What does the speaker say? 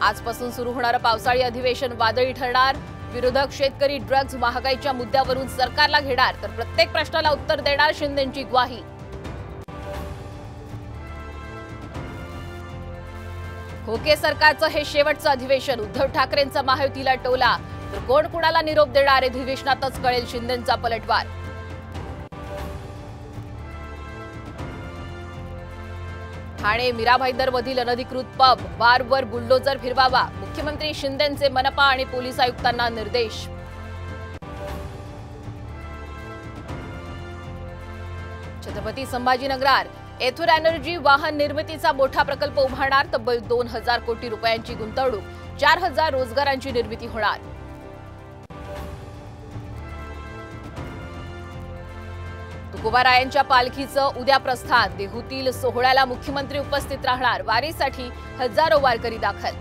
आजपासून सुरू होणारं पावसाळी अधिवेशन वादळी ठरणार। विरोधक शेतकरी ड्रग्ज महागाईच्या मुद्द्यावरून सरकारला घेणार, तर प्रत्येक प्रश्नाला उत्तर देणार, शिंदेंची ग्वाही। खोके सरकारचं हे शेवटचं अधिवेशन, उद्धव ठाकरेंचा महायुतीला टोला, तर कोण कुणाला निरोप देणार, अधिवेशनातच कळेल शिंदेंचा पलटवार। ठाणे मीरा भाईंदरमधील अनधिकृत पब बारवर बुलडोजर फिरवावा, मुख्यमंत्री शिंदेंचे मनपा आणि पोलीस आयुक्तांना निर्देश। छत्रपती संभाजीनगरात एथर एनर्जी वाहन निर्मितीचा मोठा प्रकल्प उभारणार, तब्बल 2000 कोटी रुपयांची गुंतवणूक, 4000 रोजगारांची निर्मिती होणार। तुकोबारायांच्या पालखीचं उद्या प्रस्थान, देहूतील सोहळ्याला मुख्यमंत्री उपस्थित राहणार, वारीसाठी हजारो वारकरी दाखल।